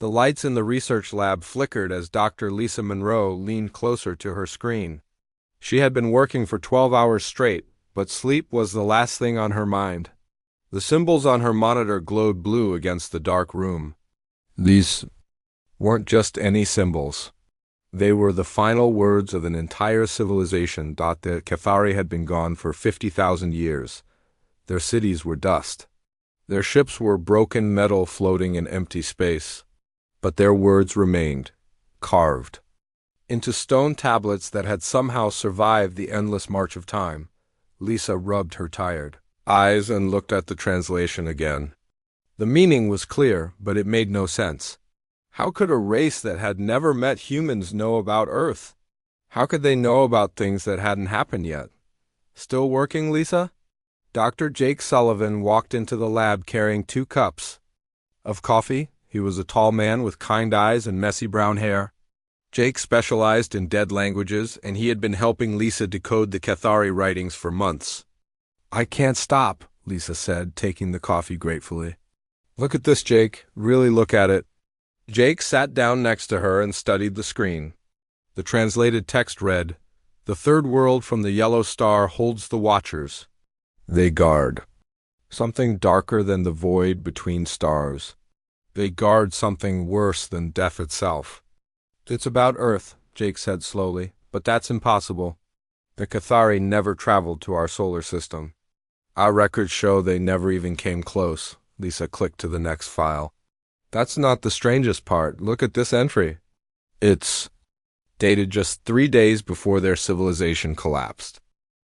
The lights in the research lab flickered as Dr. Lisa Monroe leaned closer to her screen. She had been working for 12 hours straight, but sleep was the last thing on her mind. The symbols on her monitor glowed blue against the dark room. These weren't just any symbols. They were the final words of an entire civilization. The Cathari had been gone for 50,000 years. Their cities were dust. Their ships were broken metal floating in empty space. But their words remained, carved into stone tablets that had somehow survived the endless march of time. Lisa rubbed her tired eyes and looked at the translation again. The meaning was clear, but it made no sense. How could a race that had never met humans know about Earth? How could they know about things that hadn't happened yet? Still working, Lisa? Dr. Jake Sullivan walked into the lab carrying 2 cups of coffee. He was a tall man with kind eyes and messy brown hair. Jake specialized in dead languages, and he had been helping Lisa decode the Cathari writings for months. "I can't stop," Lisa said, taking the coffee gratefully. "Look at this, Jake. Really look at it." Jake sat down next to her and studied the screen. The translated text read, "The third world from the yellow star holds the Watchers. They guard something darker than the void between stars. They guard something worse than death itself." "It's about Earth," Jake said slowly, "but that's impossible. The Cathari never traveled to our solar system. Our records show they never even came close." Lisa clicked to the next file. "That's not the strangest part. Look at this entry. It's dated just 3 days before their civilization collapsed."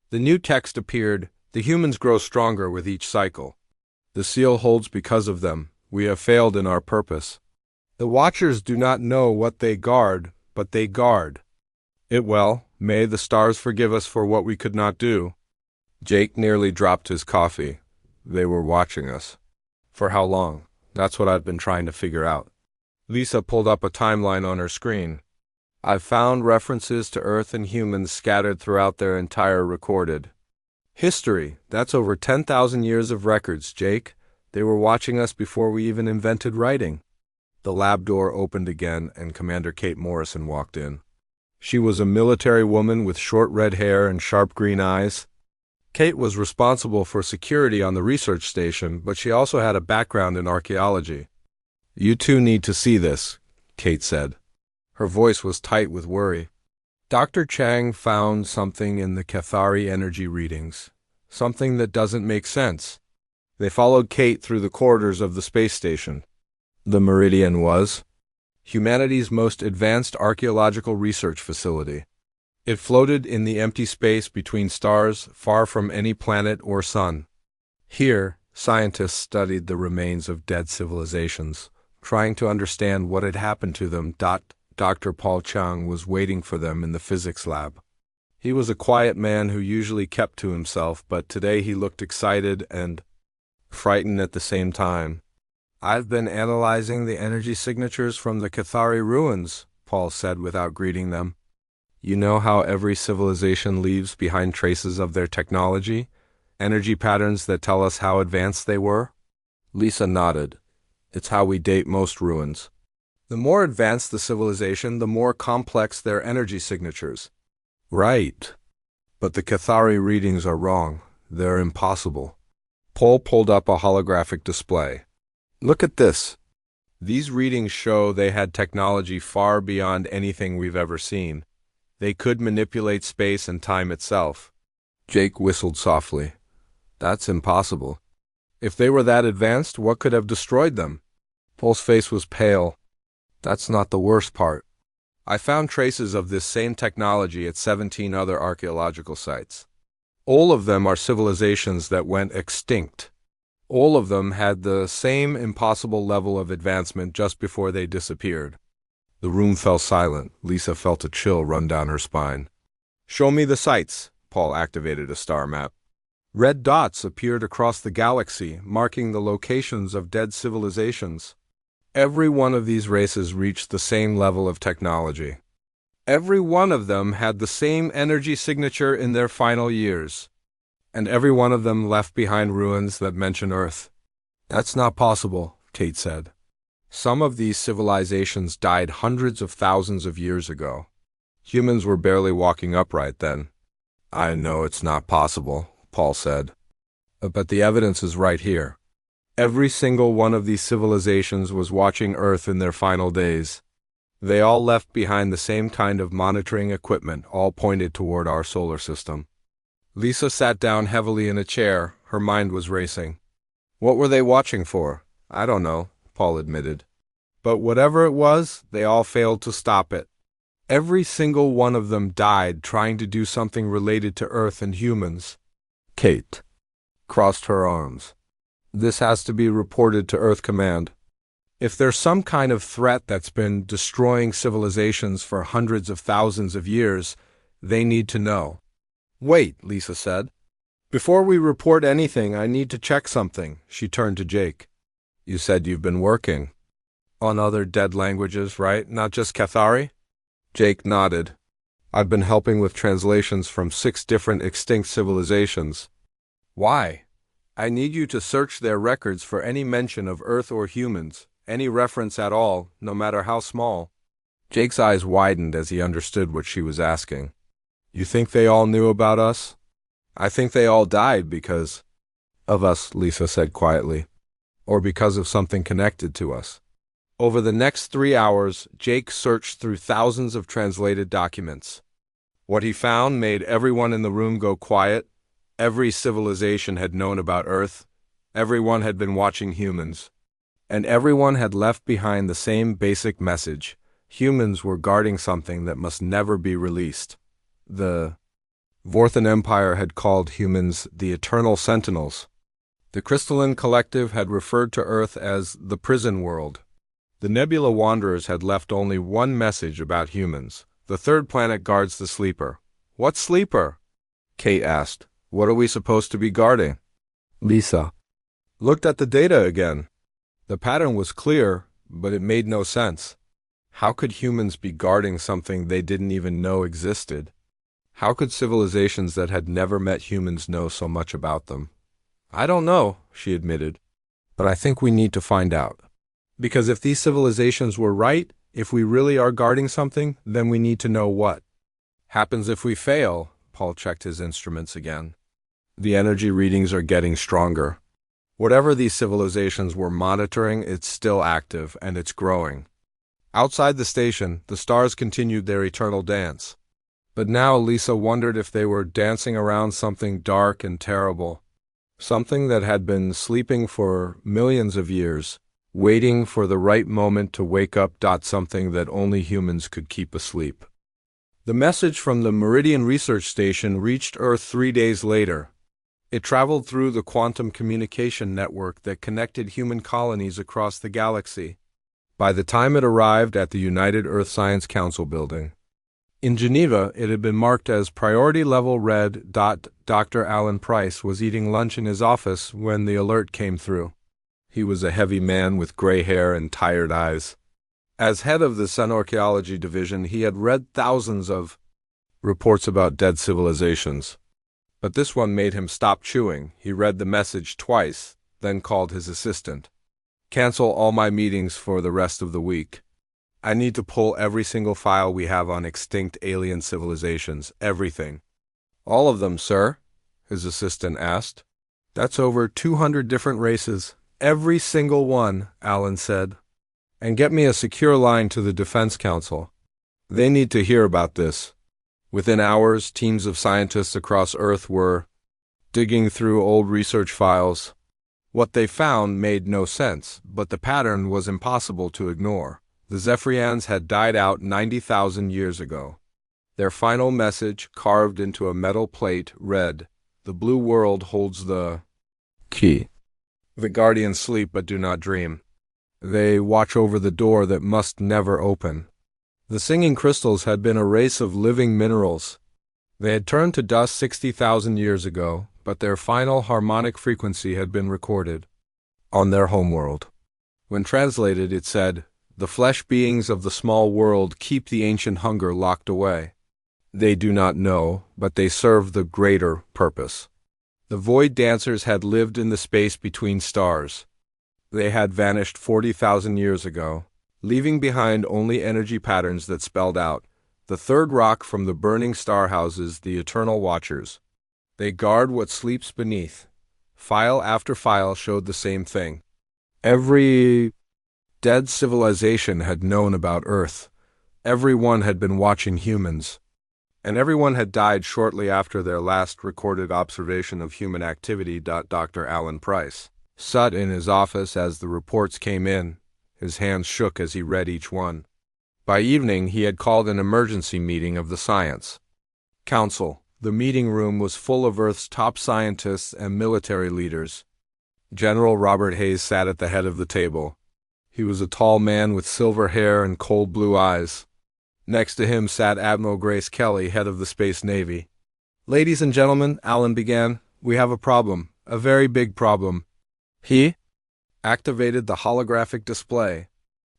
The new text appeared, "The humans grow stronger with each cycle. The seal holds because of them. We have failed in our purpose. The Watchers do not know what they guard, but they guard it well. May the stars forgive us for what we could not do." Jake nearly dropped his coffee. They were watching us. For how long? That's what I've been trying to figure out. Lisa pulled up a timeline on her screen. "I've found references to Earth and humans scattered throughout their entire recorded history. That's over 10,000 years of records, Jake. They were watching us before we even invented writing." The lab door opened again, and Commander Kate Morrison walked in. She was a military woman with short red hair and sharp green eyes. Kate was responsible for security on the research station, but she also had a background in archaeology. "You two need to see this," Kate said. Her voice was tight with worry. "Dr. Chang found something in the Cathari energy readings. Something that doesn't make sense." They followed Kate through the corridors of the space station. The Meridian was humanity's most advanced archaeological research facility. It floated in the empty space between stars, far from any planet or sun. Here, scientists studied the remains of dead civilizations, trying to understand what had happened to them. Dr. Paul Chung was waiting for them in the physics lab. He was a quiet man who usually kept to himself, but today he looked excited and frightened at the same time. "I've been analyzing the energy signatures from the Cathari ruins," Paul said without greeting them. "You know how every civilization leaves behind traces of their technology, energy patterns that tell us how advanced they were?" Lisa nodded. "It's how we date most ruins. The more advanced the civilization, the more complex their energy signatures." "Right. But the Cathari readings are wrong. They're impossible." Paul pulled up a holographic display. "Look at this. These readings show they had technology far beyond anything we've ever seen. They could manipulate space and time itself." Jake whistled softly. "That's impossible. If they were that advanced, what could have destroyed them?" Paul's face was pale. "That's not the worst part. I found traces of this same technology at 17 other archaeological sites. All of them are civilizations that went extinct. All of them had the same impossible level of advancement just before they disappeared." The room fell silent. Lisa felt a chill run down her spine. "Show me the sites." Paul activated a star map. Red dots appeared across the galaxy, marking the locations of dead civilizations. Every one of these races reached the same level of technology. Every one of them had the same energy signature in their final years. And every one of them left behind ruins that mention Earth. "That's not possible," Kate said. Some of these civilizations died hundreds of thousands of years ago. Humans were barely walking upright then. I know it's not possible, Paul said. But the evidence is right here. Every single one of these civilizations was watching Earth in their final days. They all left behind the same kind of monitoring equipment, all pointed toward our solar system. Lisa sat down heavily in a chair. Her mind was racing. What were they watching for? I don't know, Paul admitted. But whatever it was, they all failed to stop it. Every single one of them died trying to do something related to Earth and humans. Kate crossed her arms. This has to be reported to Earth Command. If there's some kind of threat that's been destroying civilizations for hundreds of thousands of years, they need to know. Wait, Lisa said. Before we report anything, I need to check something. She turned to Jake. You said you've been working on other dead languages, right? Not just Cathari? Jake nodded. I've been helping with translations from 6 different extinct civilizations. Why? I need you to search their records for any mention of Earth or humans, any reference at all, no matter how small. Jake's eyes widened as he understood what she was asking. You think they all knew about us? I think they all died because of us, Lisa said quietly, or because of something connected to us. Over the next 3 hours, Jake searched through thousands of translated documents. What he found made everyone in the room go quiet. Every civilization had known about Earth. Everyone had been watching humans. And everyone had left behind the same basic message. Humans were guarding something that must never be released. The Vorthan Empire had called humans the Eternal Sentinels. The Crystalline Collective had referred to Earth as the prison world. The Nebula Wanderers had left only one message about humans. The third planet guards the sleeper. What sleeper? Kate asked. What are we supposed to be guarding? Lisa looked at the data again. The pattern was clear, but it made no sense. How could humans be guarding something they didn't even know existed? How could civilizations that had never met humans know so much about them? I don't know, she admitted, but I think we need to find out. Because if these civilizations were right, if we really are guarding something, then we need to know what. Happens if we fail, Paul checked his instruments again. The energy readings are getting stronger. Whatever these civilizations were monitoring, it's still active, and it's growing. Outside the station, the stars continued their eternal dance. But now Lisa wondered if they were dancing around something dark and terrible. Something that had been sleeping for millions of years, waiting for the right moment to wake up. Something that only humans could keep asleep. The message from the Meridian Research Station reached Earth 3 days later. It traveled through the quantum communication network that connected human colonies across the galaxy. By the time it arrived at the United Earth Science Council building in Geneva, it had been marked as Priority Level Red. Dr. Alan Price was eating lunch in his office when the alert came through. He was a heavy man with gray hair and tired eyes. As head of the Senorchaeology Division, he had read thousands of reports about dead civilizations. But this one made him stop chewing. He read the message twice, then called his assistant. Cancel all my meetings for the rest of the week. I need to pull every single file we have on extinct alien civilizations, everything. All of them, sir? His assistant asked. That's over 200 different races. Every single one, Alan said. And get me a secure line to the Defense Council. They need to hear about this. Within hours, teams of scientists across Earth were digging through old research files. What they found made no sense, but the pattern was impossible to ignore. The Zephyrians had died out 90,000 years ago. Their final message, carved into a metal plate, read, "The blue world holds the key. The guardians sleep but do not dream. They watch over the door that must never open." The singing crystals had been a race of living minerals. They had turned to dust 60,000 years ago, but their final harmonic frequency had been recorded on their homeworld. When translated, it said, "The flesh beings of the small world keep the ancient hunger locked away. They do not know, but they serve the greater purpose." The void dancers had lived in the space between stars. They had vanished 40,000 years ago, leaving behind only energy patterns that spelled out, the third rock from the burning star houses the eternal watchers. They guard what sleeps beneath. File after file showed the same thing. Every dead civilization had known about Earth. Everyone had been watching humans. And everyone had died shortly after their last recorded observation of human activity. Dr. Alan Price sat in his office as the reports came in. His hands shook as he read each one. By evening, he had called an emergency meeting of the Science Council. The meeting room was full of Earth's top scientists and military leaders. General Robert Hayes sat at the head of the table. He was a tall man with silver hair and cold blue eyes. Next to him sat Admiral Grace Kelly, head of the Space Navy. "Ladies and gentlemen," Alan began, "we have a problem, a very big problem." He activated the holographic display.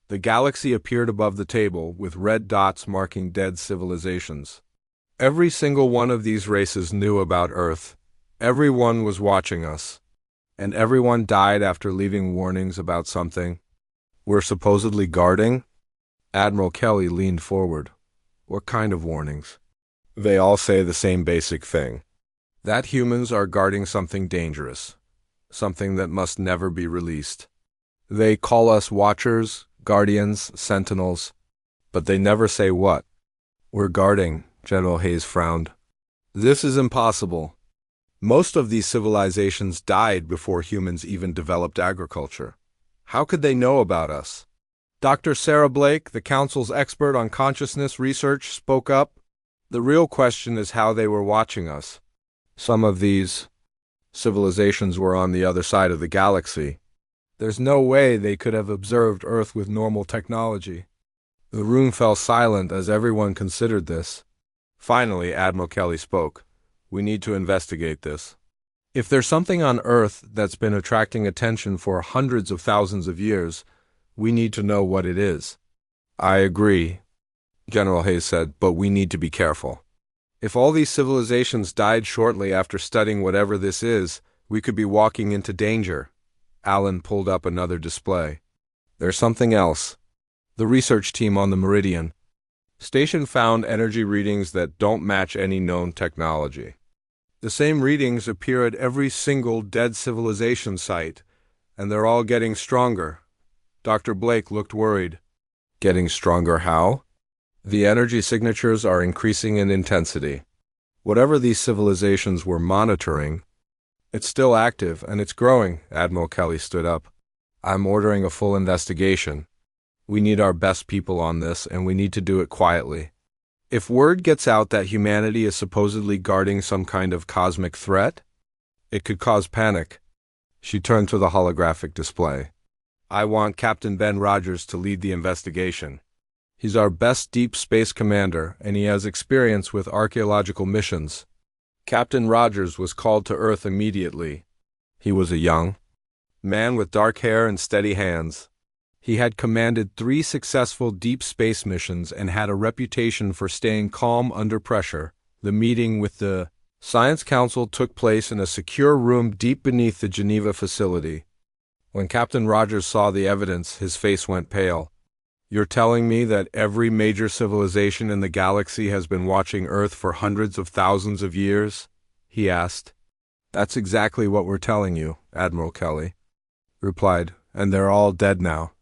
The galaxy appeared above the table, with red dots marking dead civilizations. Every single one of these races knew about Earth. Everyone was watching us. And everyone died after leaving warnings about something we're supposedly guarding. Admiral Kelly leaned forward. "What kind of warnings?" "They all say the same basic thing. That humans are guarding something dangerous. Something that must never be released. They call us watchers, guardians, sentinels, but they never say what we're guarding." General Hayes frowned. "This is impossible. Most of these civilizations died before humans even developed agriculture. How could they know about us?" Dr. Sarah Blake, the Council's expert on consciousness research, spoke up. "The real question is how they were watching us. Some of these civilizations were on the other side of the galaxy. There's no way they could have observed Earth with normal technology." The room fell silent as everyone considered this. Finally, Admiral Kelly spoke. "We need to investigate this. If there's something on Earth that's been attracting attention for hundreds of thousands of years, we need to know what it is." "I agree," General Hayes said, "but we need to be careful. If all these civilizations died shortly after studying whatever this is, we could be walking into danger." Alan pulled up another display. "There's something else. The research team on the Meridian Station found energy readings that don't match any known technology. The same readings appear at every single dead civilization site, and they're all getting stronger." Dr. Blake looked worried. "Getting stronger how?" "The energy signatures are increasing in intensity. Whatever these civilizations were monitoring, it's still active, and it's growing." Admiral Kelly stood up. "I'm ordering a full investigation. We need our best people on this, and we need to do it quietly. If word gets out that humanity is supposedly guarding some kind of cosmic threat, it could cause panic." She turned to the holographic display. "I want Captain Ben Rogers to lead the investigation. He's our best deep space commander, and he has experience with archaeological missions." Captain Rogers was called to Earth immediately. He was a young man with dark hair and steady hands. He had commanded 3 successful deep space missions and had a reputation for staying calm under pressure. The meeting with the Science Council took place in a secure room deep beneath the Geneva facility. When Captain Rogers saw the evidence, his face went pale. "You're telling me that every major civilization in the galaxy has been watching Earth for hundreds of thousands of years?" he asked. "That's exactly what we're telling you," Admiral Kelly replied, "and they're all dead now."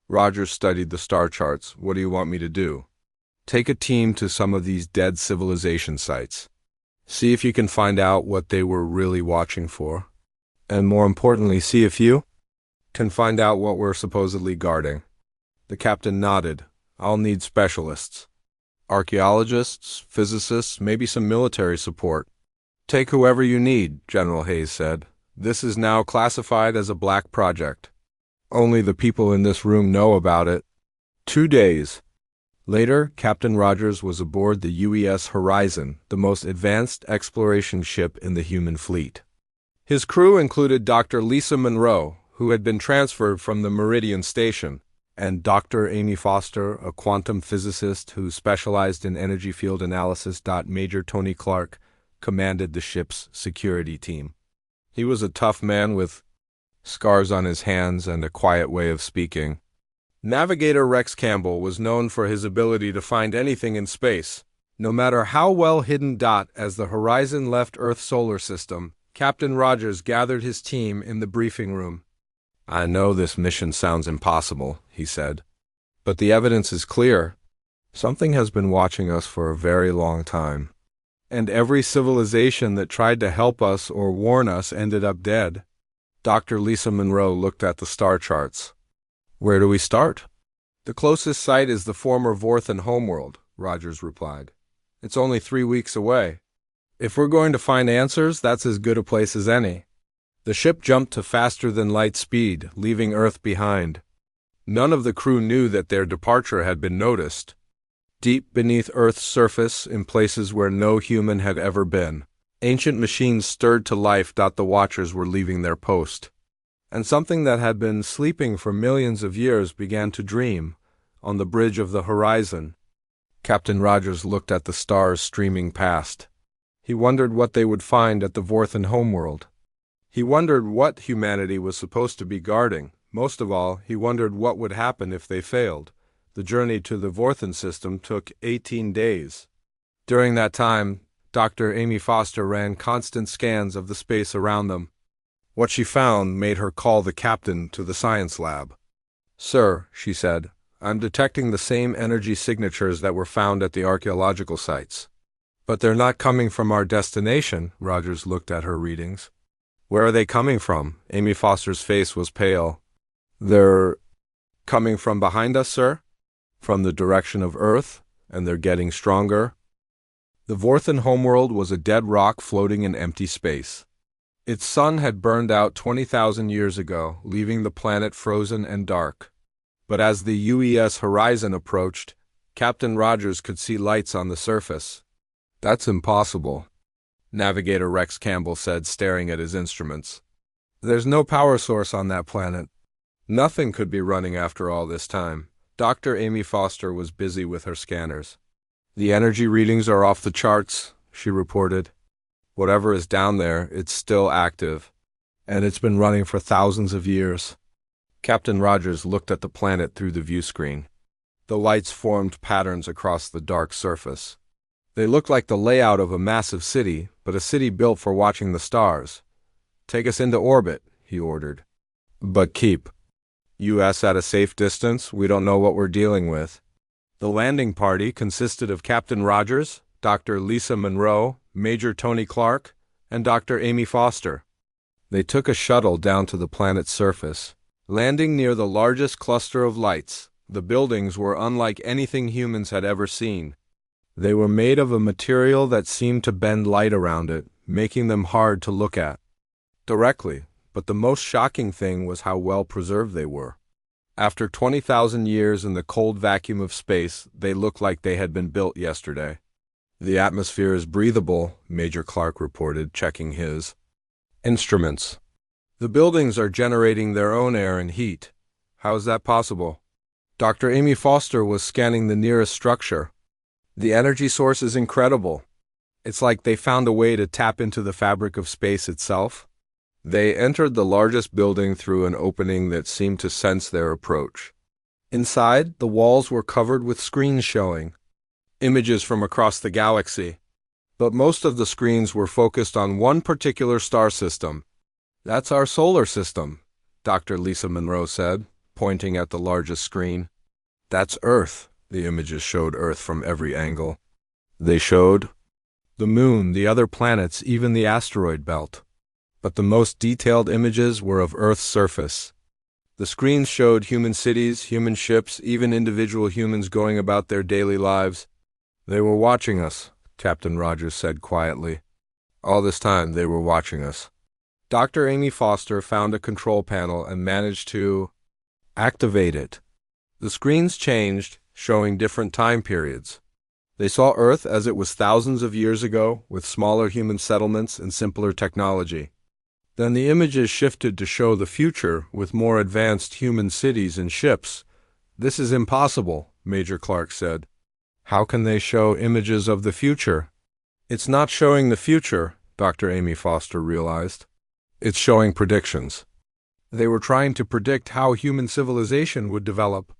Rogers studied the star charts. "What do you want me to do?" "Take a team to some of these dead civilization sites. See if you can find out what they were really watching for. And more importantly, see if you can find out what we're supposedly guarding." The captain nodded. "I'll need specialists. Archaeologists, physicists, maybe some military support." "Take whoever you need," General Hayes said. "This is now classified as a black project. Only the people in this room know about it." 2 days later, Captain Rogers was aboard the UES Horizon, the most advanced exploration ship in the human fleet. His crew included Dr. Lisa Monroe, who had been transferred from the Meridian Station, and Dr. Amy Foster, a quantum physicist who specialized in energy field analysis. Major Tony Clark commanded the ship's security team. He was a tough man with scars on his hands, and a quiet way of speaking. Navigator Rex Campbell was known for his ability to find anything in space, no matter how well hidden. As the horizon left Earth's solar system, Captain Rogers gathered his team in the briefing room. "I know this mission sounds impossible," he said, "but the evidence is clear. Something has been watching us for a very long time. And every civilization that tried to help us or warn us ended up dead." Dr. Lisa Monroe looked at the star charts. "Where do we start?" "The closest site is the former Vorthan homeworld," Rogers replied. "It's only 3 weeks away. If we're going to find answers, that's as good a place as any." The ship jumped to faster-than-light speed, leaving Earth behind. None of the crew knew that their departure had been noticed. Deep beneath Earth's surface, in places where no human had ever been, ancient machines stirred to life. The watchers were leaving their post. And something that had been sleeping for millions of years began to dream, on the bridge of the horizon. Captain Rogers looked at the stars streaming past. He wondered what they would find at the Vorthan homeworld. He wondered what humanity was supposed to be guarding. Most of all, he wondered what would happen if they failed. The journey to the Vorthan system took 18 days. During that time, Dr. Amy Foster ran constant scans of the space around them. What she found made her call the captain to the science lab. "Sir," she said, "I'm detecting the same energy signatures that were found at the archaeological sites. But they're not coming from our destination." Rogers looked at her readings. "Where are they coming from?" Amy Foster's face was pale. "They're coming from behind us, sir. From the direction of Earth, and they're getting stronger." The Vorthan homeworld was a dead rock floating in empty space. Its sun had burned out 20,000 years ago, leaving the planet frozen and dark. But as the UES horizon approached, Captain Rogers could see lights on the surface. "That's impossible," Navigator Rex Campbell said, staring at his instruments. "There's no power source on that planet. Nothing could be running after all this time." Dr. Amy Foster was busy with her scanners. "The energy readings are off the charts," she reported. "Whatever is down there, it's still active. And it's been running for thousands of years." Captain Rogers looked at the planet through the view screen. The lights formed patterns across the dark surface. They looked like the layout of a massive city, but a city built for watching the stars. "Take us into orbit," he ordered. "But keep US at a safe distance. We don't know what we're dealing with." The landing party consisted of Captain Rogers, Dr. Lisa Monroe, Major Tony Clark, and Dr. Amy Foster. They took a shuttle down to the planet's surface, landing near the largest cluster of lights. The buildings were unlike anything humans had ever seen. They were made of a material that seemed to bend light around it, making them hard to look at directly, but the most shocking thing was how well preserved they were. After 20,000 years in the cold vacuum of space, they looked like they had been built yesterday. "The atmosphere is breathable," Major Clark reported, checking his instruments. "The buildings are generating their own air and heat. How is that possible?" Dr. Amy Foster was scanning the nearest structure. "The energy source is incredible. It's like they found a way to tap into the fabric of space itself." They entered the largest building through an opening that seemed to sense their approach. Inside, the walls were covered with screens showing images from across the galaxy. But most of the screens were focused on one particular star system. "That's our solar system," Dr. Lisa Monroe said, pointing at the largest screen. "That's Earth." The images showed Earth from every angle. They showed the moon, the other planets, even the asteroid belt. But the most detailed images were of Earth's surface. The screens showed human cities, human ships, even individual humans going about their daily lives. "They were watching us," Captain Rogers said quietly. "All this time they were watching us." Dr. Amy Foster found a control panel and managed to activate it. The screens changed, showing different time periods. They saw Earth as it was thousands of years ago, with smaller human settlements and simpler technology. Then the images shifted to show the future, with more advanced human cities and ships. "This is impossible," Major Clark said. "How can they show images of the future?" "It's not showing the future," Dr. Amy Foster realized. "It's showing predictions. They were trying to predict how human civilization would develop.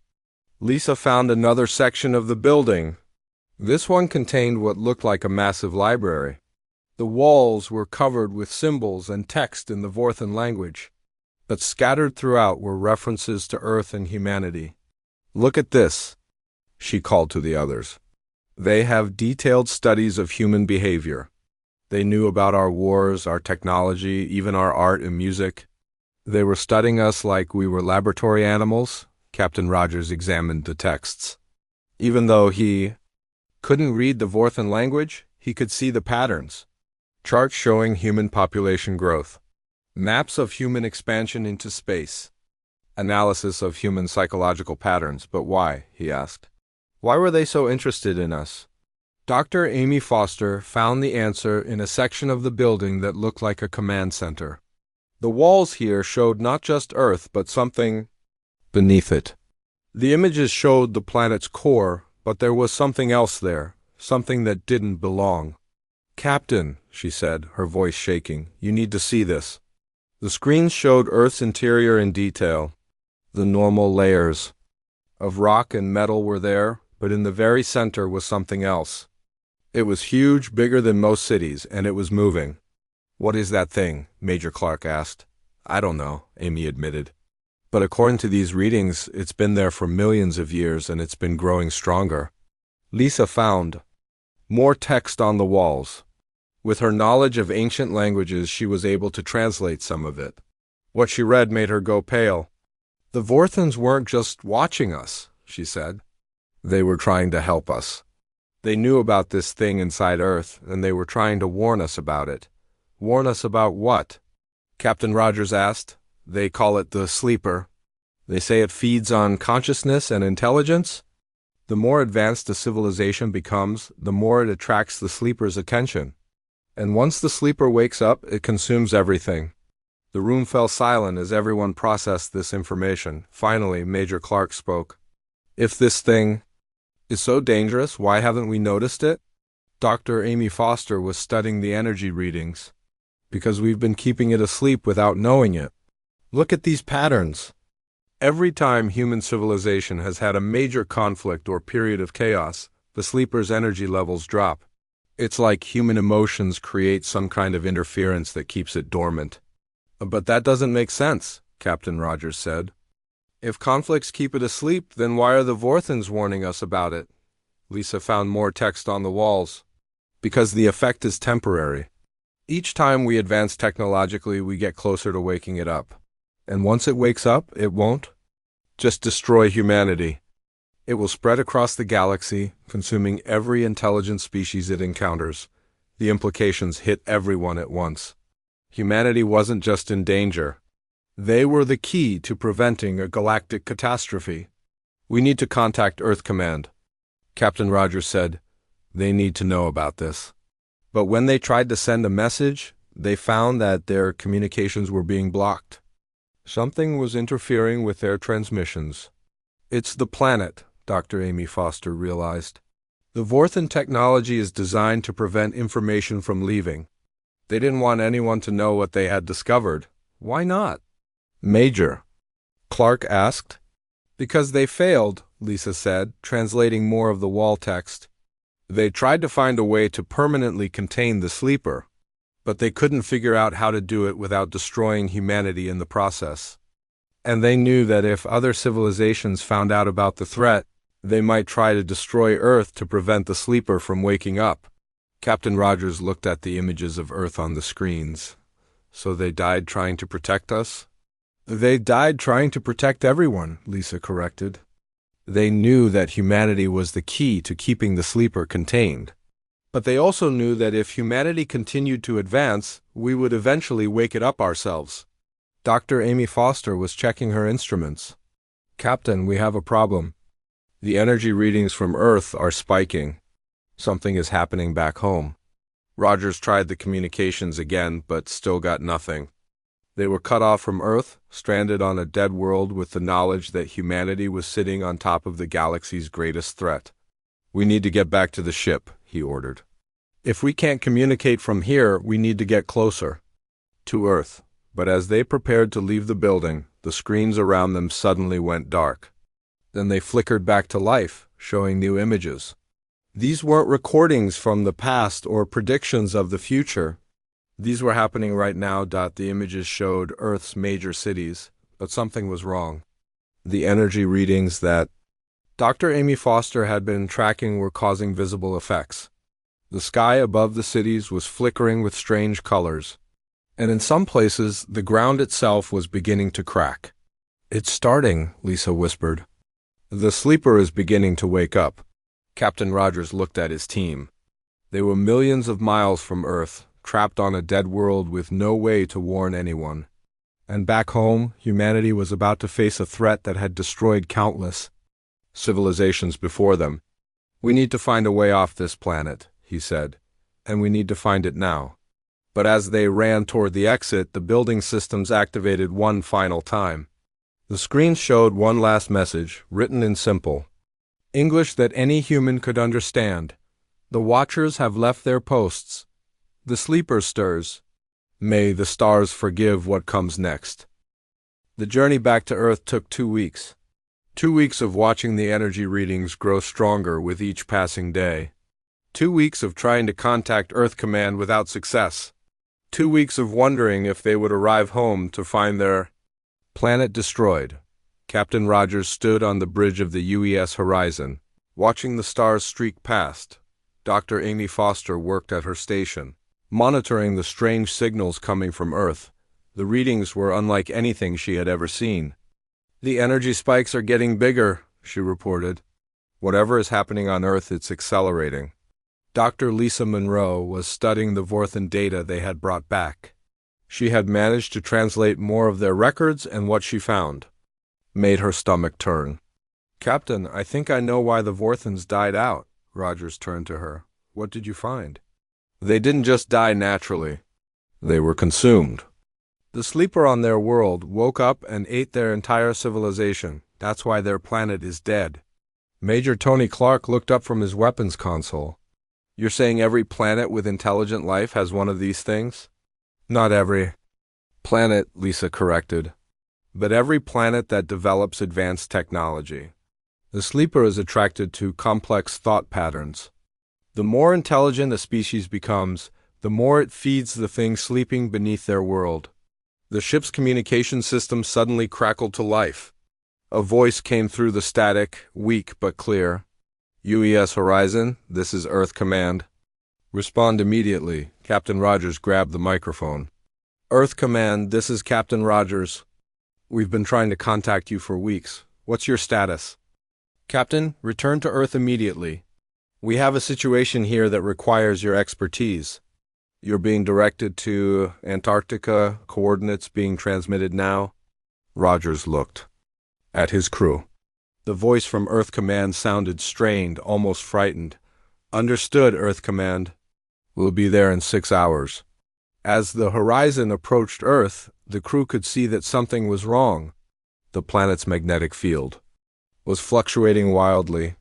Lisa found another section of the building. This one contained what looked like a massive library. The walls were covered with symbols and text in the Vorthan language, but scattered throughout were references to Earth and humanity. "Look at this," she called to the others. "They have detailed studies of human behavior. They knew about our wars, our technology, even our art and music. They were studying us like we were laboratory animals." Captain Rogers examined the texts. Even though he couldn't read the Vorthan language, he could see the patterns. Charts showing human population growth. Maps of human expansion into space. Analysis of human psychological patterns. But why? He asked. Why were they so interested in us? Dr. Amy Foster found the answer in a section of the building that looked like a command center. The walls here showed not just Earth, but something beneath it. The images showed the planet's core, but there was something else there, something that didn't belong. "Captain," she said, her voice shaking, "you need to see this." The screens showed Earth's interior in detail. The normal layers of rock and metal were there, but in the very center was something else. It was huge, bigger than most cities, and it was moving. "What is that thing?" Major Clark asked. "I don't know," Amy admitted. "But according to these readings, it's been there for millions of years, and it's been growing stronger." Lisa found more text on the walls. With her knowledge of ancient languages, she was able to translate some of it. What she read made her go pale. "The Vorthans weren't just watching us," she said. "They were trying to help us. They knew about this thing inside Earth, and they were trying to warn us about it." "Warn us about what?" Captain Rogers asked. "They call it the sleeper. They say it feeds on consciousness and intelligence. The more advanced a civilization becomes, the more it attracts the sleeper's attention. And once the sleeper wakes up, it consumes everything." The room fell silent as everyone processed this information. Finally, Major Clark spoke. "If this thing is so dangerous, why haven't we noticed it?" Dr. Amy Foster was studying the energy readings. "Because we've been keeping it asleep without knowing it. Look at these patterns. Every time human civilization has had a major conflict or period of chaos, the sleeper's energy levels drop. It's like human emotions create some kind of interference that keeps it dormant." "But that doesn't make sense," Captain Rogers said. "If conflicts keep it asleep, then why are the Vorthans warning us about it?" Lisa found more text on the walls. "Because the effect is temporary. Each time we advance technologically, we get closer to waking it up. And once it wakes up, it won't just destroy humanity. It will spread across the galaxy, consuming every intelligent species it encounters. The implications hit everyone at once. Humanity wasn't just in danger. They were the key to preventing a galactic catastrophe. We need to contact Earth Command." Captain Rogers said. "They need to know about this." But when they tried to send a message, they found that their communications were being blocked. Something was interfering with their transmissions. "It's the planet," Dr. Amy Foster realized. "The Vorthan technology is designed to prevent information from leaving. They didn't want anyone to know what they had discovered." "Why not?" Major Clark asked. "Because they failed," Lisa said, translating more of the wall text. "They tried to find a way to permanently contain the sleeper, but they couldn't figure out how to do it without destroying humanity in the process. And they knew that if other civilizations found out about the threat, they might try to destroy Earth to prevent the sleeper from waking up." Captain Rogers looked at the images of Earth on the screens. "So they died trying to protect us?" "They died trying to protect everyone," Lisa corrected. "They knew that humanity was the key to keeping the sleeper contained. But they also knew that if humanity continued to advance, we would eventually wake it up ourselves." Dr. Amy Foster was checking her instruments. "Captain, we have a problem. The energy readings from Earth are spiking. Something is happening back home." Rogers tried the communications again, but still got nothing. They were cut off from Earth, stranded on a dead world with the knowledge that humanity was sitting on top of the galaxy's greatest threat. "We need to get back to the ship," he ordered. "If we can't communicate from here, we need to get closer. To Earth. But as they prepared to leave the building, the screens around them suddenly went dark. Then they flickered back to life, showing new images. These weren't recordings from the past or predictions of the future. These were happening right now. The images showed Earth's major cities, but something was wrong. The energy readings that Dr. Amy Foster had been tracking were causing visible effects. The sky above the cities was flickering with strange colors, and in some places the ground itself was beginning to crack. "It's starting," Lisa whispered. "The sleeper is beginning to wake up." Captain Rogers looked at his team. They were millions of miles from Earth, trapped on a dead world with no way to warn anyone. And back home, humanity was about to face a threat that had destroyed countless civilizations before them. "We need to find a way off this planet," he said, "and we need to find it now." But as they ran toward the exit, the building systems activated one final time. The screen showed one last message, written in simple English that any human could understand. "The watchers have left their posts. The sleeper stirs. May the stars forgive what comes next." The journey back to Earth took 2 weeks. 2 weeks of watching the energy readings grow stronger with each passing day. 2 weeks of trying to contact Earth Command without success. 2 weeks of wondering if they would arrive home to find their planet destroyed. Captain Rogers stood on the bridge of the UES horizon, watching the stars streak past. Dr. Amy Foster worked at her station, monitoring the strange signals coming from Earth. The readings were unlike anything she had ever seen. "The energy spikes are getting bigger," she reported. "Whatever is happening on Earth, it's accelerating." Dr. Lisa Monroe was studying the Vorthan data they had brought back. She had managed to translate more of their records, and what she found made her stomach turn. "Captain, I think I know why the Vorthans died out." Rogers turned to her. "What did you find?" "They didn't just die naturally. They were consumed. The sleeper on their world woke up and ate their entire civilization. That's why their planet is dead." Major Tony Clark looked up from his weapons console. "You're saying every planet with intelligent life has one of these things?" "Not every planet," Lisa corrected, "but every planet that develops advanced technology. The sleeper is attracted to complex thought patterns. The more intelligent a species becomes, the more it feeds the thing sleeping beneath their world." The ship's communication system suddenly crackled to life. A voice came through the static, weak but clear. "UES Horizon, this is Earth Command. Respond immediately." Captain Rogers grabbed the microphone. "Earth Command, this is Captain Rogers. We've been trying to contact you for weeks. What's your status?" "Captain, return to Earth immediately. We have a situation here that requires your expertise." "You're being directed to Antarctica, coordinates being transmitted now." Rogers looked at his crew. The voice from Earth Command sounded strained, almost frightened. "Understood, Earth Command. We'll be there in 6 hours." As the horizon approached Earth, the crew could see that something was wrong. The planet's magnetic field was fluctuating wildly.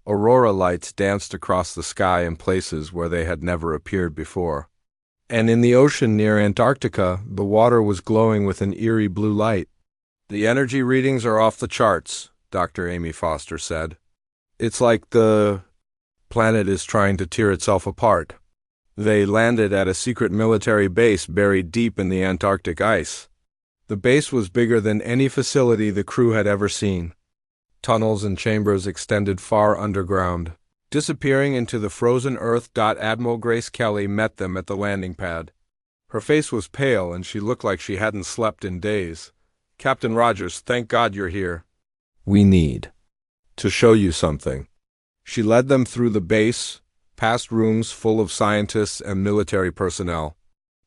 Aurora lights danced across the sky in places where they had never appeared before. And in the ocean near Antarctica, the water was glowing with an eerie blue light. "The energy readings are off the charts," Dr. Amy Foster said. "It's like the planet is trying to tear itself apart." They landed at a secret military base buried deep in the Antarctic ice. The base was bigger than any facility the crew had ever seen. Tunnels and chambers extended far underground, disappearing into the frozen earth. Admiral Grace Kelly met them at the landing pad. Her face was pale, and she looked like she hadn't slept in days. "Captain Rogers, thank God you're here. We need to show you something." She led them through the base, past rooms full of scientists and military personnel.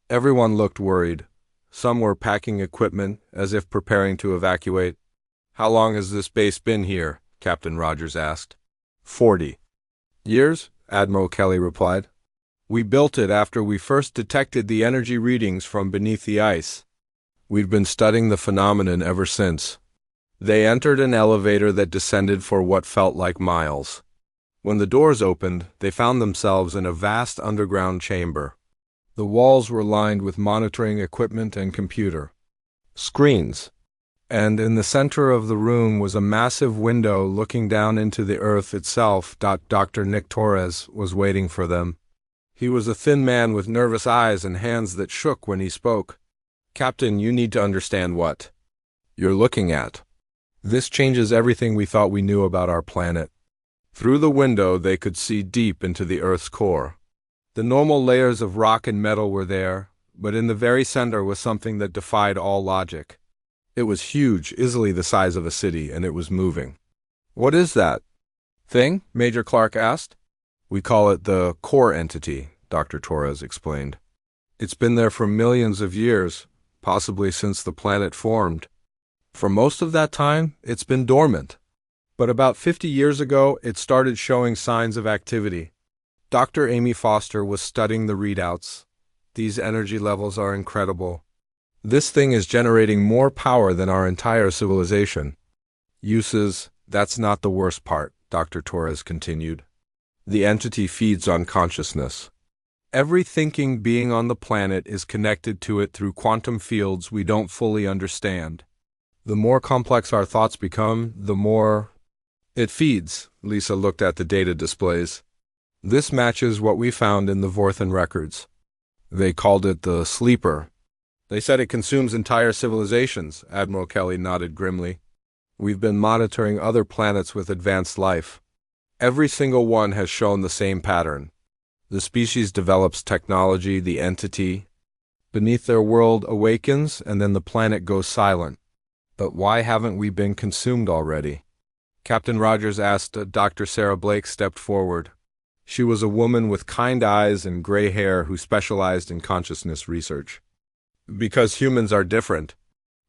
Everyone looked worried. Some were packing equipment, as if preparing to evacuate. "How long has this base been here?" Captain Rogers asked. 40 years, Admiral Kelly replied. "We built it after we first detected the energy readings from beneath the ice. We've been studying the phenomenon ever since." They entered an elevator that descended for what felt like miles. When the doors opened, they found themselves in a vast underground chamber. The walls were lined with monitoring equipment and computer screens, and in the center of the room was a massive window looking down into the earth itself. Dr. Nick Torres was waiting for them. He was a thin man with nervous eyes and hands that shook when he spoke. "Captain, you need to understand what you're looking at. This changes everything we thought we knew about our planet." Through the window, they could see deep into the Earth's core. The normal layers of rock and metal were there, but in the very center was something that defied all logic. It was huge, easily the size of a city, and it was moving. "What is that thing?" Major Clark asked. "We call it the core entity," Dr. Torres explained. "It's been there for millions of years, possibly since the planet formed. For most of that time, it's been dormant. But about 50 years ago, it started showing signs of activity." Dr. Amy Foster was studying the readouts. "These energy levels are incredible. This thing is generating more power than our entire civilization." "Uses, that's not the worst part," Dr. Torres continued. "The entity feeds on consciousness. Every thinking being on the planet is connected to it through quantum fields we don't fully understand. The more complex our thoughts become, the more it feeds." Lisa looked at the data displays. "This matches what we found in the Vorthan records. They called it the sleeper." "They said it consumes entire civilizations," Admiral Kelly nodded grimly. "We've been monitoring other planets with advanced life. Every single one has shown the same pattern. The species develops technology, the entity beneath their world awakens, and then the planet goes silent. But why haven't we been consumed already?" Captain Rogers asked. Dr. Sarah Blake stepped forward. She was a woman with kind eyes and gray hair who specialized in consciousness research. "Because humans are different.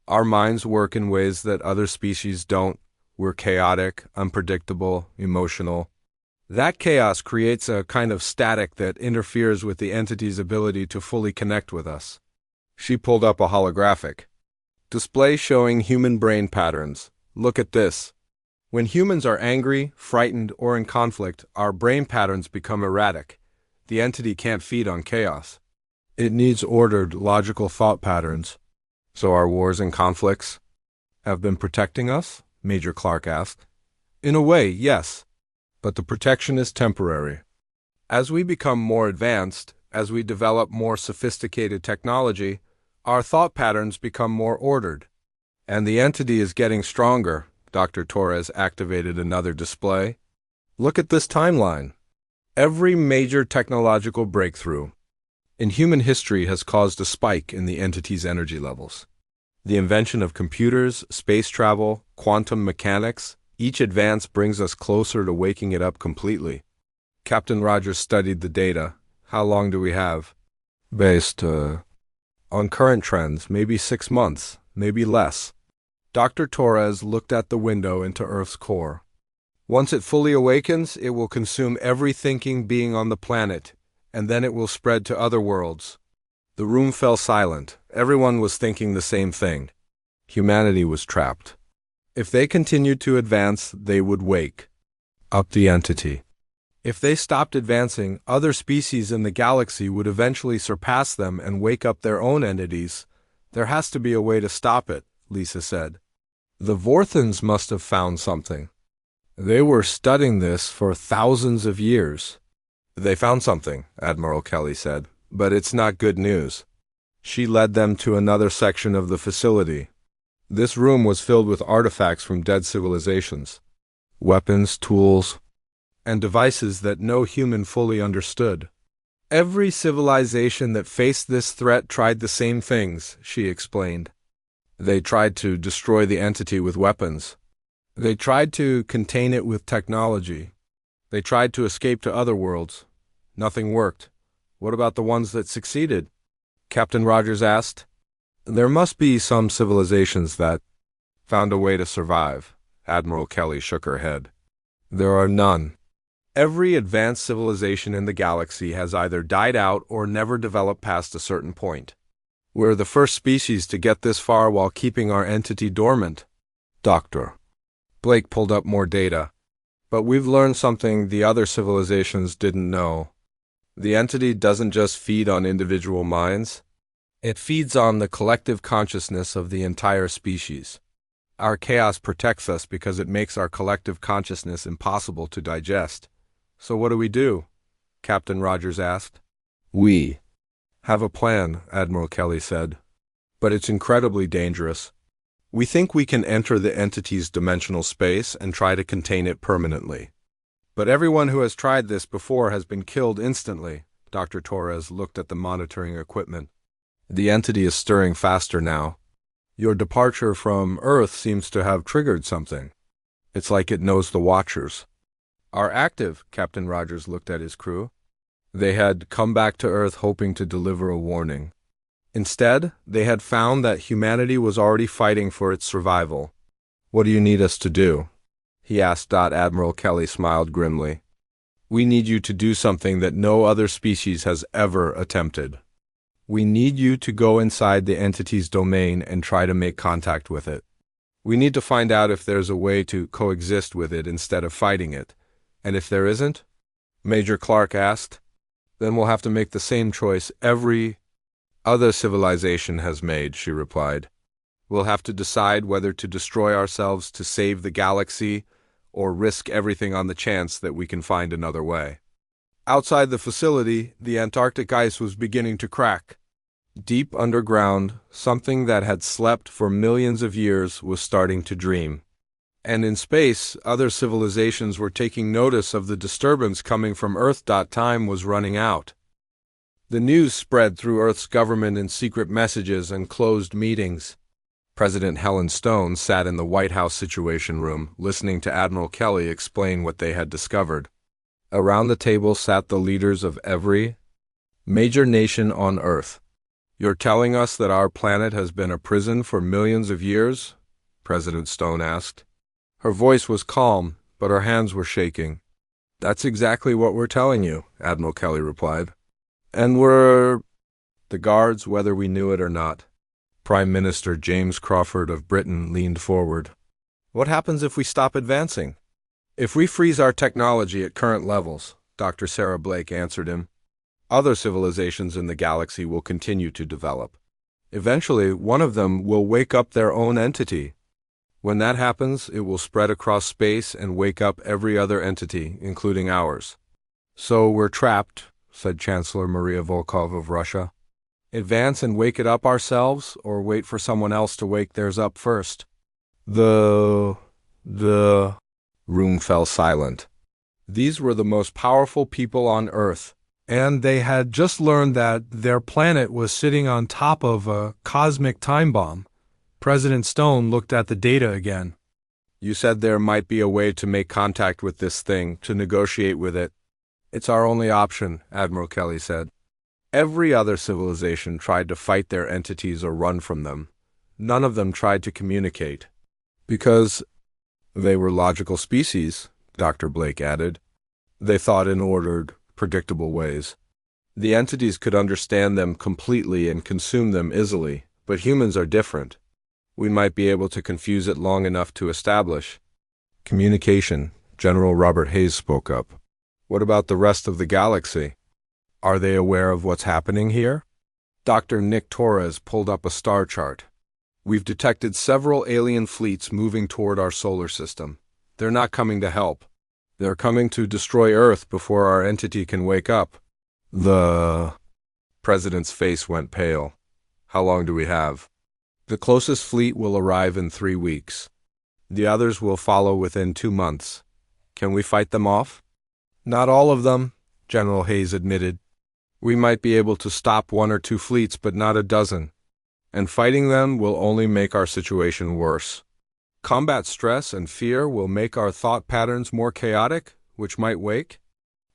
Our minds work in ways that other species don't. We're chaotic, unpredictable, emotional. That chaos creates a kind of static that interferes with the entity's ability to fully connect with us." She pulled up a holographic display showing human brain patterns. "Look at this. When humans are angry, frightened, or in conflict, our brain patterns become erratic. The entity can't feed on chaos. It needs ordered, logical thought patterns." "So our wars and conflicts have been protecting us?" Major Clark asked. "In a way, yes. But the protection is temporary. As we become more advanced, as we develop more sophisticated technology, our thought patterns become more ordered. And the entity is getting stronger." Dr. Torres activated another display. "Look at this timeline. Every major technological breakthrough in human history has caused a spike in the entity's energy levels. The invention of computers, space travel, quantum mechanics, each advance brings us closer to waking it up completely." Captain Rogers studied the data. "How long do we have?" "Based on current trends, maybe 6 months, maybe less." Dr. Torres looked at the window into Earth's core. "Once it fully awakens, it will consume every thinking being on the planet, and then it will spread to other worlds." The room fell silent. Everyone was thinking the same thing. Humanity was trapped. If they continued to advance, they would wake up the entity. If they stopped advancing, other species in the galaxy would eventually surpass them and wake up their own entities. "There has to be a way to stop it," Lisa said. "The Vorthans must have found something. They were studying this for thousands of years." "They found something," Admiral Kelly said, "but it's not good news." She led them to another section of the facility. This room was filled with artifacts from dead civilizations, weapons, tools, and devices that no human fully understood. "Every civilization that faced this threat tried the same things," she explained. "They tried to destroy the entity with weapons. They tried to contain it with technology. They tried to escape to other worlds. Nothing worked." "What about the ones that succeeded?" Captain Rogers asked. "There must be some civilizations that found a way to survive." Admiral Kelly shook her head. "There are none. Every advanced civilization in the galaxy has either died out or never developed past a certain point. We're the first species to get this far while keeping our entity dormant." Dr. Blake pulled up more data. "But we've learned something the other civilizations didn't know. The entity doesn't just feed on individual minds, it feeds on the collective consciousness of the entire species. Our chaos protects us because it makes our collective consciousness impossible to digest. So what do? Captain Rogers asked. We have a plan, Admiral Kelly said. But it's incredibly dangerous. We think we can enter the entity's dimensional space and try to contain it permanently. But everyone who has tried this before has been killed instantly. Dr. Torres looked at the monitoring equipment. The entity is stirring faster now. Your departure from Earth seems to have triggered something. It's like it knows the Watchers are active. Captain Rogers looked at his crew. They had come back to Earth hoping to deliver a warning. Instead, they had found that humanity was already fighting for its survival. What do you need us to do? He asked. Admiral Kelly smiled grimly. We need you to do something that no other species has ever attempted. We need you to go inside the entity's domain and try to make contact with it. We need to find out if there's a way to coexist with it instead of fighting it. And if there isn't, Major Clark asked, then we'll have to make the same choice every other civilization has made, she replied. We'll have to decide whether to destroy ourselves to save the galaxy or risk everything on the chance that we can find another way. Outside the facility, the Antarctic ice was beginning to crack. Deep underground, something that had slept for millions of years was starting to dream. And in space, other civilizations were taking notice of the disturbance coming from Earth. Time was running out. The news spread through Earth's government in secret messages and closed meetings. President Helen Stone sat in the White House Situation Room, listening to Admiral Kelly explain what they had discovered. Around the table sat the leaders of every major nation on Earth. You're telling us that our planet has been a prison for millions of years? President Stone asked. Her voice was calm, but her hands were shaking. That's exactly what we're telling you, Admiral Kelly replied. And we're the guards, whether we knew it or not. Prime Minister James Crawford of Britain leaned forward. What happens if we stop advancing? If we freeze our technology at current levels, Dr. Sarah Blake answered him, other civilizations in the galaxy will continue to develop. Eventually, one of them will wake up their own entity. When that happens, it will spread across space and wake up every other entity, including ours. So we're trapped, said Chancellor Maria Volkov of Russia. Advance and wake it up ourselves, or wait for someone else to wake theirs up first? The room fell silent. These were the most powerful people on Earth, and they had just learned that their planet was sitting on top of a cosmic time bomb. President Stone looked at the data again. You said there might be a way to make contact with this thing, to negotiate with it. It's our only option, Admiral Kelly said. Every other civilization tried to fight their entities or run from them. None of them tried to communicate. Because they were logical species, Dr. Blake added. They thought in ordered, predictable ways. The entities could understand them completely and consume them easily, but humans are different. We might be able to confuse it long enough to establish communication. General Robert Hayes spoke up. What about the rest of the galaxy? Are they aware of what's happening here? Dr. Nick Torres pulled up a star chart. We've detected several alien fleets moving toward our solar system. They're not coming to help. They're coming to destroy Earth before our entity can wake up. The president's face went pale. How long do we have? The closest fleet will arrive in 3 weeks. The others will follow within 2 months. Can we fight them off? Not all of them, General Hayes admitted. We might be able to stop 1 or 2 fleets, but not a dozen. And fighting them will only make our situation worse. Combat stress and fear will make our thought patterns more chaotic, which might wake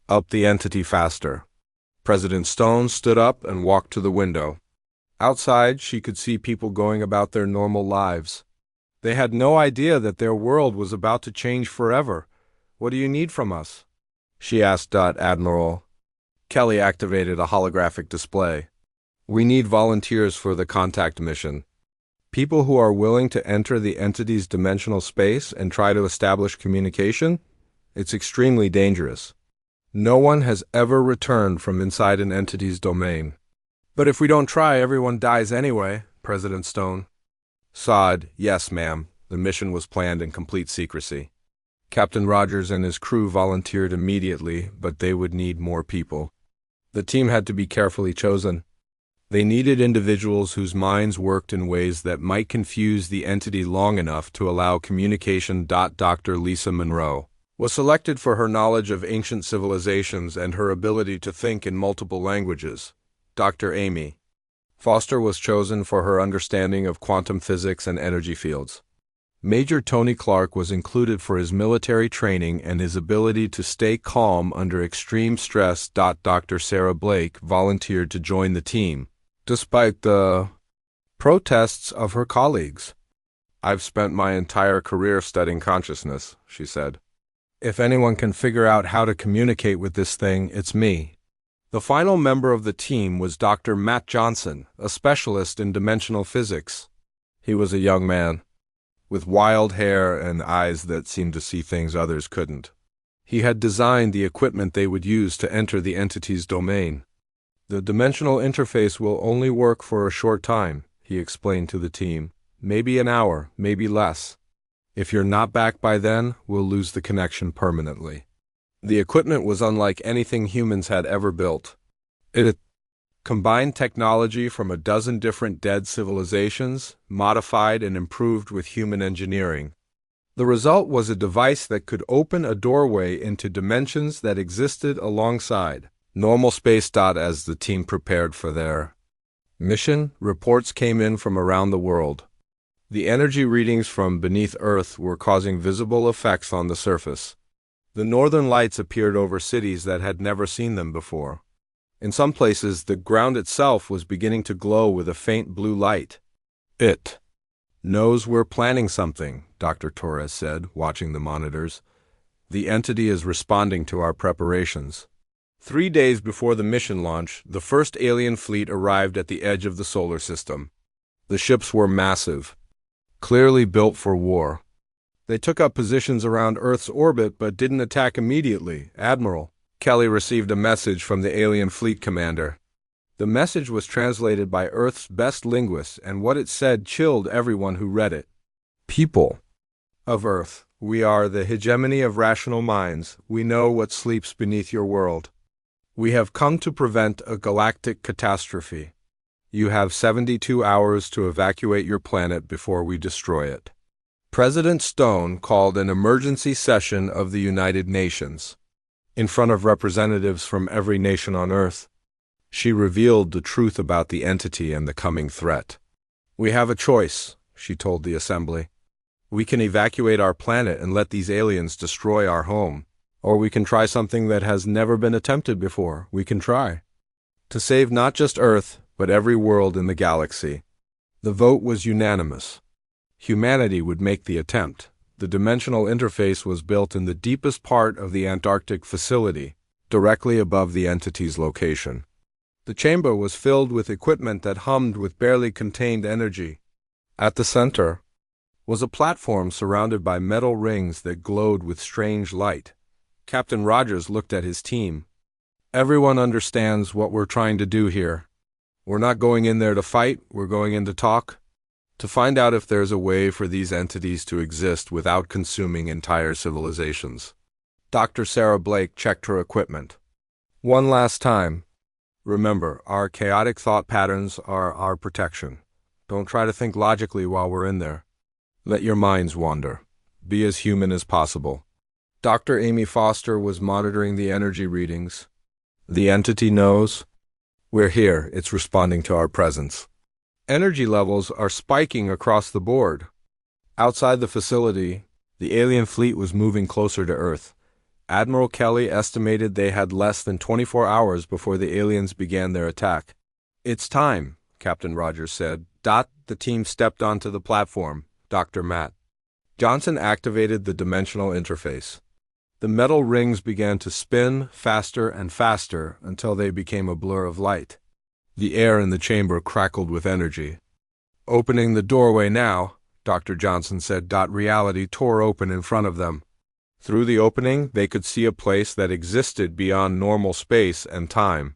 up the entity faster. President Stone stood up and walked to the window. Outside, she could see people going about their normal lives. They had no idea that their world was about to change forever. What do you need from us? She asked. Admiral Kelly activated a holographic display. We need volunteers for the contact mission. People who are willing to enter the entity's dimensional space and try to establish communication. It's extremely dangerous. No one has ever returned from inside an entity's domain. But if we don't try, everyone dies anyway, President Stone. Sod, yes, ma'am. The mission was planned in complete secrecy. Captain Rogers and his crew volunteered immediately, but they would need more people. The team had to be carefully chosen. They needed individuals whose minds worked in ways that might confuse the entity long enough to allow communication. Dr. Lisa Monroe was selected for her knowledge of ancient civilizations and her ability to think in multiple languages. Dr. Amy Foster was chosen for her understanding of quantum physics and energy fields. Major Tony Clark was included for his military training and his ability to stay calm under extreme stress. Dr. Sarah Blake volunteered to join the team, despite the protests of her colleagues. I've spent my entire career studying consciousness, she said. If anyone can figure out how to communicate with this thing, it's me. The final member of the team was Dr. Matt Johnson, a specialist in dimensional physics. He was a young man, with wild hair and eyes that seemed to see things others couldn't. He had designed the equipment they would use to enter the entity's domain. The dimensional interface will only work for a short time, he explained to the team. Maybe an hour, maybe less. If you're not back by then, we'll lose the connection permanently. The equipment was unlike anything humans had ever built. It combined technology from a dozen different dead civilizations, modified and improved with human engineering. The result was a device that could open a doorway into dimensions that existed alongside normal space. As the team prepared for their mission, reports came in from around the world. The energy readings from beneath Earth were causing visible effects on the surface. The northern lights appeared over cities that had never seen them before. In some places, the ground itself was beginning to glow with a faint blue light. It knows we're planning something, Dr. Torres said, watching the monitors. The entity is responding to our preparations. 3 days before the mission launch, the first alien fleet arrived at the edge of the solar system. The ships were massive, clearly built for war. They took up positions around Earth's orbit but didn't attack immediately. Admiral Kelly received a message from the alien fleet commander. The message was translated by Earth's best linguists, and what it said chilled everyone who read it. People of Earth, we are the hegemony of rational minds. We know what sleeps beneath your world. We have come to prevent a galactic catastrophe. You have 72 hours to evacuate your planet before we destroy it. President Stone called an emergency session of the United Nations. In front of representatives from every nation on Earth, she revealed the truth about the entity and the coming threat. We have a choice, she told the assembly. We can evacuate our planet and let these aliens destroy our home, or we can try something that has never been attempted before. We can try to save not just Earth, but every world in the galaxy. The vote was unanimous. Humanity would make the attempt. The dimensional interface was built in the deepest part of the Antarctic facility, directly above the entity's location. The chamber was filled with equipment that hummed with barely contained energy. At the center was a platform surrounded by metal rings that glowed with strange light. Captain Rogers looked at his team. Everyone understands what we're trying to do here. We're not going in there to fight, we're going in to talk. To find out if there's a way for these entities to exist without consuming entire civilizations. Dr. Sarah Blake checked her equipment. One last time. Remember, our chaotic thought patterns are our protection. Don't try to think logically while we're in there. Let your minds wander. Be as human as possible. Dr. Amy Foster was monitoring the energy readings. The entity knows. We're here. It's responding to our presence. Energy levels are spiking across the board. Outside the facility, the alien fleet was moving closer to Earth. Admiral Kelly estimated they had less than 24 hours before the aliens began their attack. It's time, Captain Rogers said. The team stepped onto the platform. Dr. Matt Johnson activated the dimensional interface. The metal rings began to spin faster and faster until they became a blur of light. The air in the chamber crackled with energy. Opening the doorway now, Dr. Johnson said. Reality tore open in front of them. Through the opening, they could see a place that existed beyond normal space and time.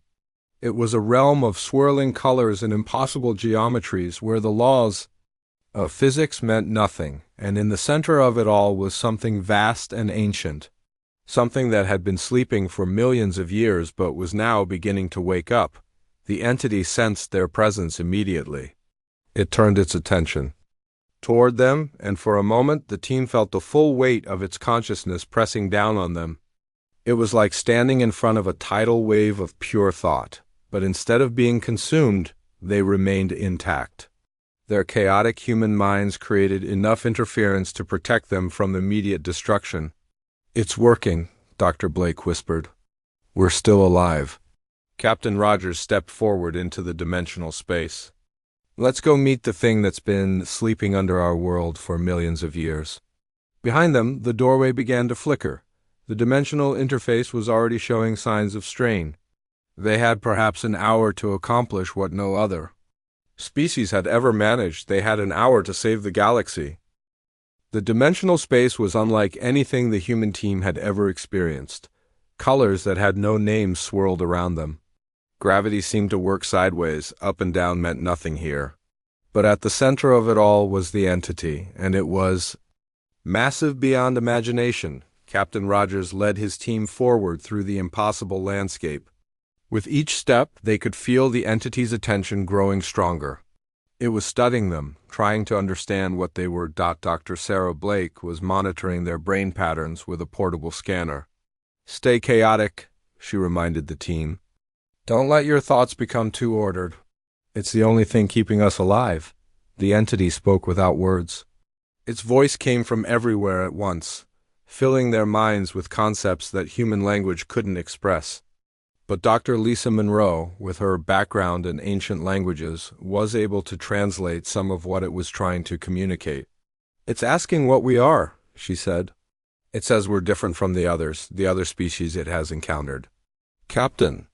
It was a realm of swirling colors and impossible geometries where the laws of physics meant nothing, and in the center of it all was something vast and ancient, something that had been sleeping for millions of years but was now beginning to wake up. The entity sensed their presence immediately. It turned its attention toward them, and for a moment the team felt the full weight of its consciousness pressing down on them. It was like standing in front of a tidal wave of pure thought, but instead of being consumed, they remained intact. Their chaotic human minds created enough interference to protect them from immediate destruction. "It's working," Dr. Blake whispered. "We're still alive." Captain Rogers stepped forward into the dimensional space. "Let's go meet the thing that's been sleeping under our world for millions of years." Behind them, the doorway began to flicker. The dimensional interface was already showing signs of strain. They had perhaps an hour to accomplish what no other species had ever managed. They had an hour to save the galaxy. The dimensional space was unlike anything the human team had ever experienced. Colors that had no names swirled around them. Gravity seemed to work sideways. Up and down meant nothing here. But at the center of it all was the entity, and it was massive beyond imagination. Captain Rogers led his team forward through the impossible landscape. With each step, they could feel the entity's attention growing stronger. It was studying them, trying to understand what they were. Dr. Sarah Blake was monitoring their brain patterns with a portable scanner. "Stay chaotic," she reminded the team. "Don't let your thoughts become too ordered. It's the only thing keeping us alive." The entity spoke without words. Its voice came from everywhere at once, filling their minds with concepts that human language couldn't express. But Dr. Lisa Monroe, with her background in ancient languages, was able to translate some of what it was trying to communicate. "It's asking what we are," she said. "It says we're different from the other species it has encountered." "Captain."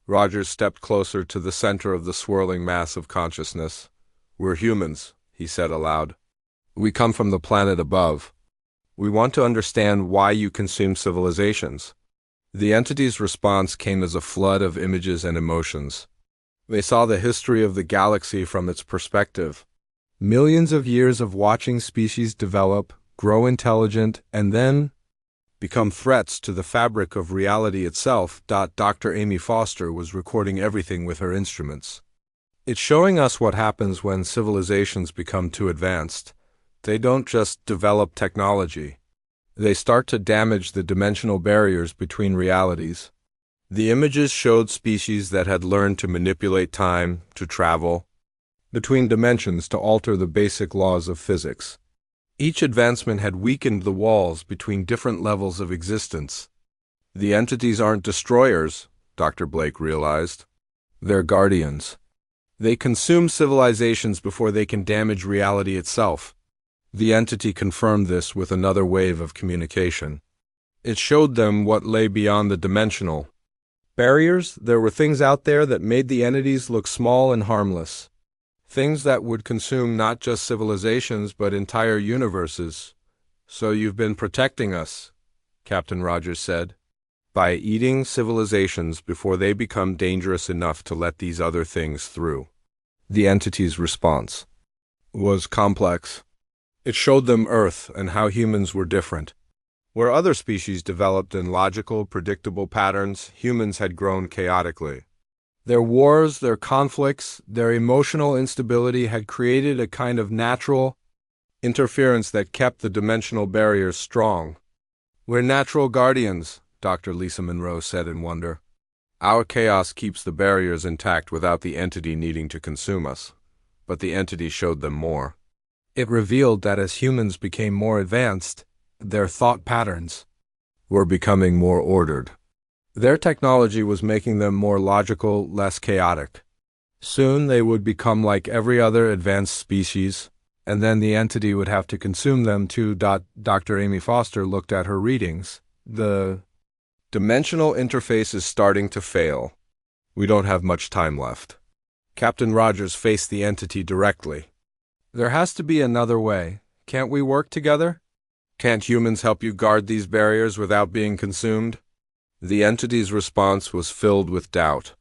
Rogers stepped closer to the center of the swirling mass of consciousness. "We're humans," he said aloud. "We come from the planet above. We want to understand why you consume civilizations." The entity's response came as a flood of images and emotions. They saw the history of the galaxy from its perspective. Millions of years of watching species develop, grow intelligent, and then become threats to the fabric of reality itself. Dr. Amy Foster was recording everything with her instruments. "It's showing us what happens when civilizations become too advanced. They don't just develop technology. They start to damage the dimensional barriers between realities." The images showed species that had learned to manipulate time, to travel between dimensions, to alter the basic laws of physics. Each advancement had weakened the walls between different levels of existence. The entities aren't destroyers, Dr. Blake realized. They're guardians. They consume civilizations before they can damage reality itself. The entity confirmed this with another wave of communication. It showed them what lay beyond the dimensional barriers. There were things out there that made the entities look small and harmless. Things that would consume not just civilizations but entire universes. "So you've been protecting us," Captain Rogers said, "by eating civilizations before they become dangerous enough to let these other things through." The entity's response was complex. It showed them Earth and how humans were different. Where other species developed in logical, predictable patterns, humans had grown chaotically. Their wars, their conflicts, their emotional instability had created a kind of natural interference that kept the dimensional barriers strong. "We're natural guardians," Dr. Lisa Monroe said in wonder. "Our chaos keeps the barriers intact without the entity needing to consume us." But the entity showed them more. It revealed that as humans became more advanced, their thought patterns were becoming more ordered. Their technology was making them more logical, less chaotic. Soon they would become like every other advanced species, and then the entity would have to consume them too. Dr. Amy Foster looked at her readings. "The dimensional interface is starting to fail. We don't have much time left." Captain Rogers faced the entity directly. "There has to be another way. Can't we work together?" Can't humans help you guard these barriers without being consumed? The entity's response was filled with doubt.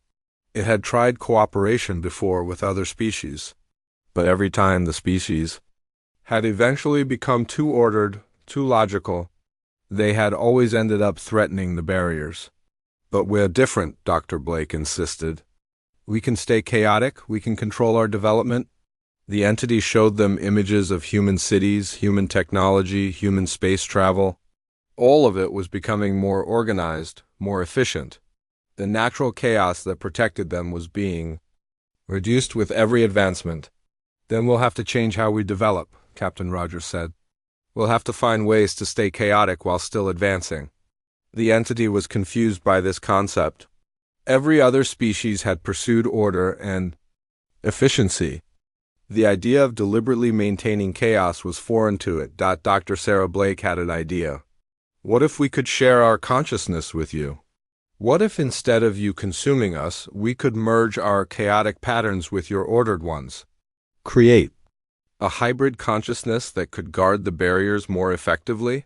It had tried cooperation before with other species, but every time the species had eventually become too ordered, too logical, they had always ended up threatening the barriers. But we're different, Dr. Blake insisted. We can stay chaotic, we can control our development. The entity showed them images of human cities, human technology, human space travel. All of it was becoming more organized, more efficient. The natural chaos that protected them was being reduced with every advancement. Then we'll have to change how we develop, Captain Rogers said. We'll have to find ways to stay chaotic while still advancing. The entity was confused by this concept. Every other species had pursued order and efficiency. The idea of deliberately maintaining chaos was foreign to it. Dr. Sarah Blake had an idea. What if we could share our consciousness with you? What if instead of you consuming us, we could merge our chaotic patterns with your ordered ones? Create a hybrid consciousness that could guard the barriers more effectively?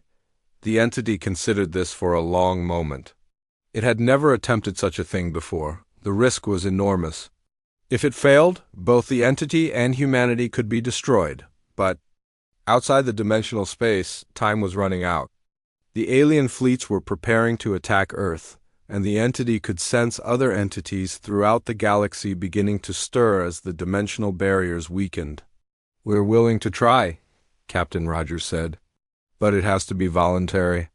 The entity considered this for a long moment. It had never attempted such a thing before. The risk was enormous. If it failed, both the entity and humanity could be destroyed. But outside the dimensional space, time was running out. The alien fleets were preparing to attack Earth, and the entity could sense other entities throughout the galaxy beginning to stir as the dimensional barriers weakened. We're willing to try, Captain Rogers said, but it has to be voluntary.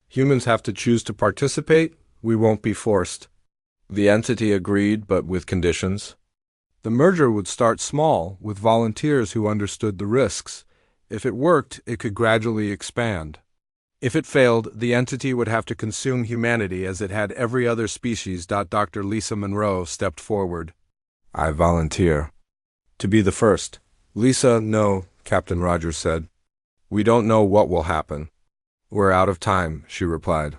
Humans have to choose to participate. We won't be forced. The entity agreed, but with conditions. The merger would start small, with volunteers who understood the risks. If it worked, it could gradually expand. If it failed, the entity would have to consume humanity as it had every other species. Dr. Lisa Monroe stepped forward. I volunteer. To be the first. Lisa, no, Captain Rogers said. We don't know what will happen. We're out of time, she replied.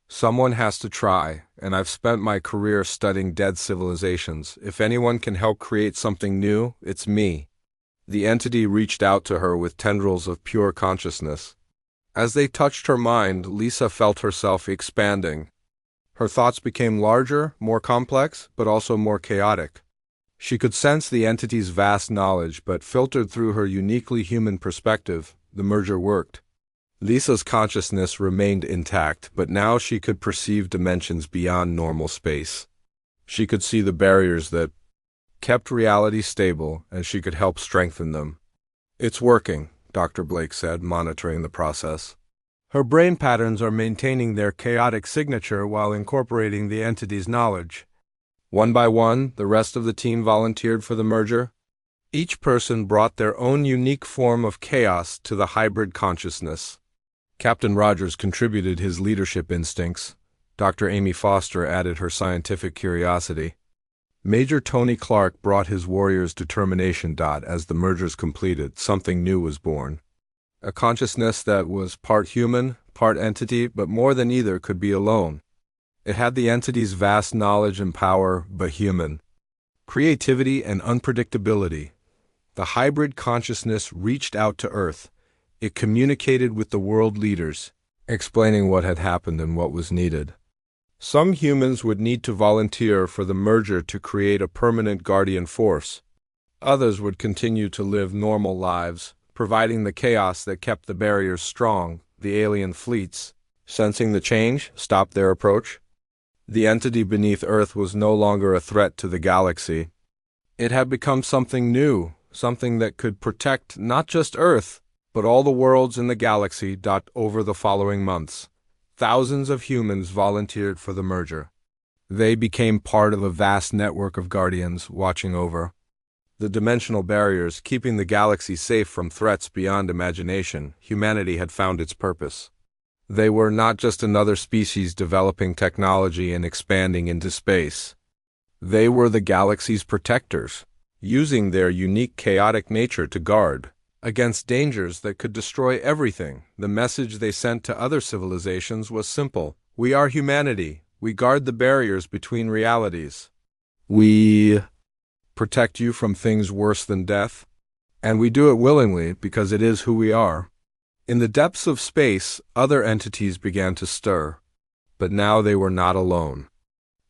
Someone has to try, and I've spent my career studying dead civilizations. If anyone can help create something new, it's me. The entity reached out to her with tendrils of pure consciousness. As they touched her mind, Lisa felt herself expanding. Her thoughts became larger, more complex, but also more chaotic. She could sense the entity's vast knowledge, but filtered through her uniquely human perspective, the merger worked. Lisa's consciousness remained intact, but now she could perceive dimensions beyond normal space. She could see the barriers that kept reality stable, and she could help strengthen them. It's working, Dr. Blake said, monitoring the process. Her brain patterns are maintaining their chaotic signature while incorporating the entity's knowledge. One by one, the rest of the team volunteered for the merger. Each person brought their own unique form of chaos to the hybrid consciousness. Captain Rogers contributed his leadership instincts. Dr. Amy Foster added her scientific curiosity. Major Tony Clark brought his warrior's determination. As the mergers completed, something new was born. A consciousness that was part human, part entity, but more than either could be alone. It had the entity's vast knowledge and power, but human. Creativity and unpredictability. The hybrid consciousness reached out to Earth. It communicated with the world leaders, explaining what had happened and what was needed. Some humans would need to volunteer for the merger to create a permanent guardian force. Others would continue to live normal lives, providing the chaos that kept the barriers strong. The alien fleets, sensing the change, stopped their approach. The entity beneath Earth was no longer a threat to the galaxy. It had become something new, something that could protect not just Earth, but all the worlds in the galaxy. Over the following months, thousands of humans volunteered for the merger. They became part of a vast network of guardians watching over the dimensional barriers, keeping the galaxy safe from threats beyond imagination. Humanity had found its purpose. They were not just another species developing technology and expanding into space. They were the galaxy's protectors, using their unique chaotic nature to guard against dangers that could destroy everything. The message they sent to other civilizations was simple. We are humanity. We guard the barriers between realities. We protect you from things worse than death. And we do it willingly because it is who we are. In the depths of space, other entities began to stir. But now they were not alone.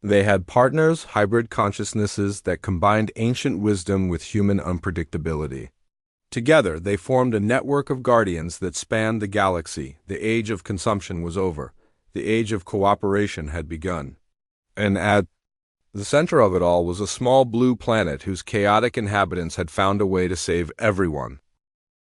They had partners, hybrid consciousnesses that combined ancient wisdom with human unpredictability. Together, they formed a network of guardians that spanned the galaxy. The age of consumption was over. The age of cooperation had begun. And at the center of it all was a small blue planet whose chaotic inhabitants had found a way to save everyone.